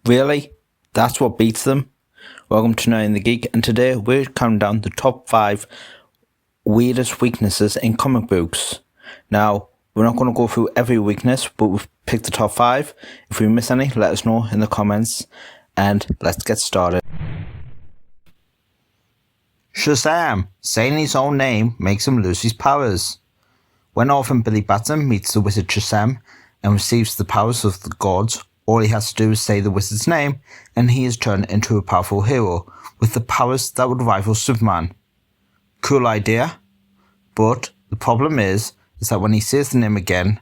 Really? That's what beats them? Welcome to Knowing the Geek, and today we're counting down the top 5 weirdest weaknesses in comic books. Now, we're not going to go through every weakness, but we've picked the top 5. If we miss any, let us know in the comments, and let's get started. Shazam! Saying his own name makes him lose his powers. When Orphan Billy Batson meets the wizard Shazam and receives the powers of the gods, all he has to do is say the wizard's name, and he is turned into a powerful hero with the powers that would rival Superman. Cool idea, but the problem is that when he says the name again,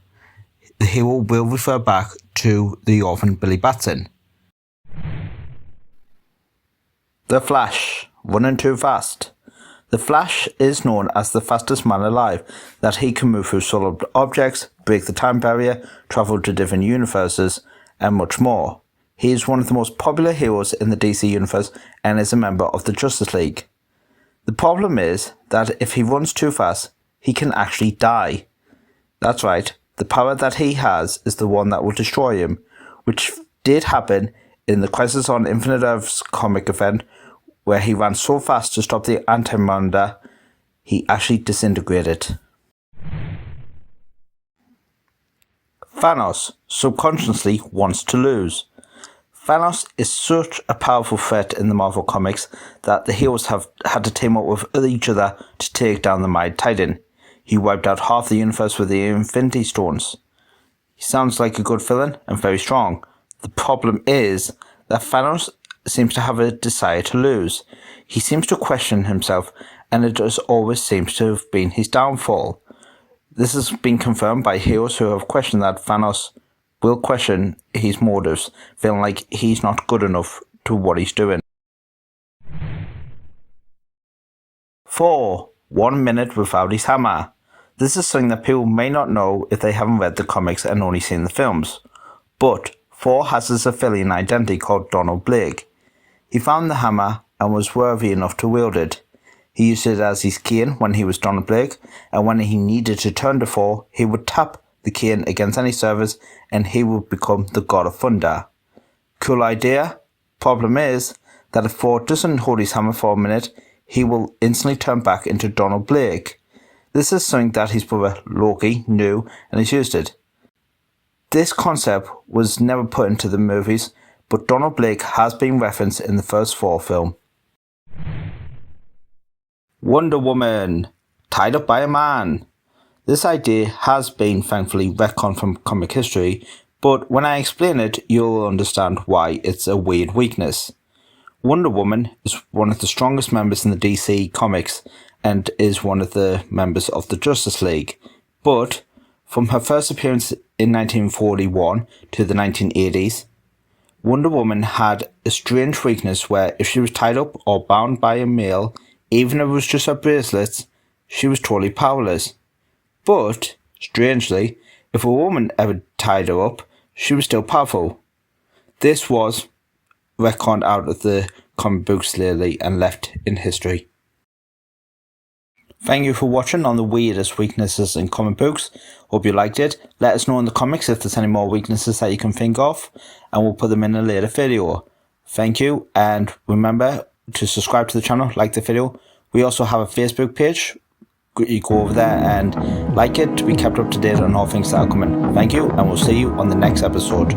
the hero will refer back to the orphan Billy Batson. The Flash, running too fast. The Flash is known as the fastest man alive, that he can move through solid objects, break the time barrier, travel to different universes, and much more. He is one of the most popular heroes in the DC universe and is a member of the Justice League. The problem is that if he runs too fast, he can actually die. That's right, the power that he has is the one that will destroy him, which did happen in the Crisis on Infinite Earths comic event, where he ran so fast to stop the Antimatter, he actually disintegrated. Thanos subconsciously wants to lose. Thanos is such a powerful threat in the Marvel Comics that the heroes have had to team up with each other to take down the Mighty Titan. He wiped out half the universe with the Infinity Stones. He sounds like a good villain and very strong. The problem is that Thanos seems to have a desire to lose. He seems to question himself, and it just always seems to have been his downfall. This has been confirmed by heroes who have questioned that Thanos will question his motives, feeling like he's not good enough to what he's doing. 4. 1 minute without his hammer. This is something that people may not know if they haven't read the comics and only seen the films. But Thor has a civilian identity called Donald Blake. He found the hammer and was worthy enough to wield it. He used it as his cane when he was Donald Blake, and when he needed to turn to Thor, he would tap the cane against any surface and he would become the God of Thunder. Cool idea? Problem is that if Thor doesn't hold his hammer for a minute, he will instantly turn back into Donald Blake. This is something that his brother Loki knew and has used it. This concept was never put into the movies, but Donald Blake has been referenced in the first Thor film. Wonder Woman, tied up by a man. This idea has been thankfully retconned from comic history, but when I explain it, you'll understand why it's a weird weakness. Wonder Woman is one of the strongest members in the DC comics and is one of the members of the Justice League, but from her first appearance in 1941 to the 1980s, Wonder Woman had a strange weakness where if she was tied up or bound by a male, even if it was just her bracelets, she was totally powerless. But, strangely, if a woman ever tied her up, she was still powerful. This was retconned out of the comic books lately and left in history. Thank you for watching on the weirdest weaknesses in comic books. Hope you liked it. Let us know in the comments if there's any more weaknesses that you can think of, and we'll put them in a later video. Thank you, and remember to subscribe to the channel, like the video. We also have a Facebook page. You go over there and like it to be kept up to date on all things that are coming. Thank you, and we'll see you on the next episode.